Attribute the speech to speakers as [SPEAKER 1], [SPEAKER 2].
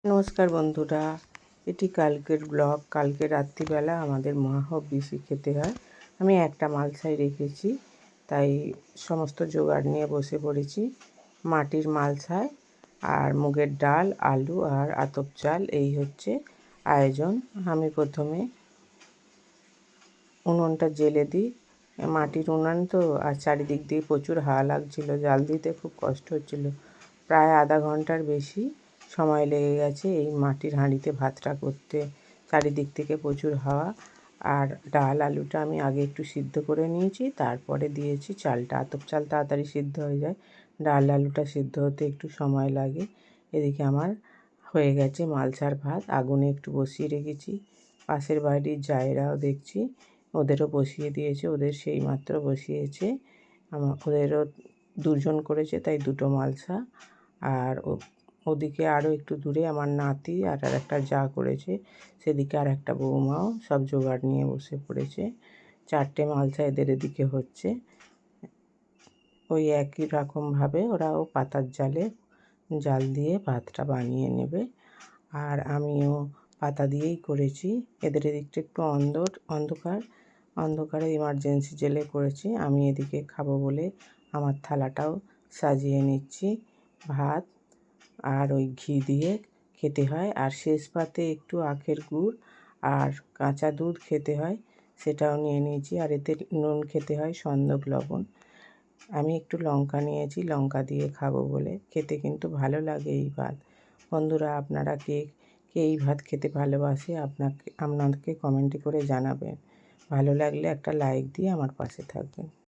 [SPEAKER 1] নমস্কার বন্ধুরা, এটি কালকের ব্লগ। কালকে রাত্রিবেলা আমাদের মহাহব্বিষি খেতে হয়। আমি একটা মালসায় রেখেছি, তাই সমস্ত জোগাড় নিয়ে বসে পড়েছি। মাটির মালসায় আর মুগের ডাল, আলু আর আতপ চাল, এই হচ্ছে আয়োজন। আমি প্রথমে উনুনটা জ্বেলে দিই। মাটির উনান তো, আর চারিদিক দিয়ে প্রচুর হাওয়া লাগছিল, জাল দিতে খুব কষ্ট হচ্ছিল। প্রায় আধা ঘন্টার বেশি সময় লেগে গেছে এই মাটির হাঁড়িতে ভাতটা করতে। চারিদিক থেকে প্রচুর হাওয়া। আর ডাল আলুটা আমি আগে একটু সিদ্ধ করে নিয়েছি, তারপরে দিয়েছি চালটা। আতপ চাল তাড়াতাড়ি সিদ্ধ হয়ে যায়, ডাল আলুটা সিদ্ধ হতে একটু সময় লাগে। এদিকে আমার হয়ে গেছে মালসার ভাত, আগুনে একটু বসিয়ে রেখেছি। পাশের বাড়ির জায়েরাও দেখছি, ওদেরও বসিয়ে দিয়েছে, ওদের সেই মাত্র বসিয়েছে। ওদেরও দুজন করেছে, তাই দুটো মালসা। আর ওদিকে আরও একটু দূরে আমার নাতি আর একটা যা করেছে, সেদিকে আর একটা বৌমাও সব জোগাড় নিয়ে বসে পড়েছে। 4টে মালসা এদের এদিকে হচ্ছে। ওই একই রকমভাবে ওরাও পাতার জাল দিয়ে ভাতটা বানিয়ে নেবে। আর আমিও পাতা দিয়েই করেছি। এদের এদিকটা একটু অন্ধকারে এমার্জেন্সি জেলে করেছি। আমি এদিকে খাবো বলে আমার থালাটাও সাজিয়ে নিচ্ছি। ভাত আর ওই ঘি দিয়ে খেতে হয়, আর শেষ পাতে একটু আখের গুড় আর কাঁচা দুধ খেতে হয়, সেটাও নিয়ে নিয়েছি। আর এতে নুন খেতে হয়, সন্দক লবণ। আমি একটু লঙ্কা নিয়েছি, লঙ্কা দিয়ে খাবো বলে। খেতে কিন্তু ভালো লাগে এই ভাত। বন্ধুরা, আপনারা কে এই ভাত খেতে ভালোবাসে আপনাদেরকে কমেন্টে করে জানাবেন। ভালো লাগলে একটা লাইক দিয়ে আমার পাশে থাকবেন।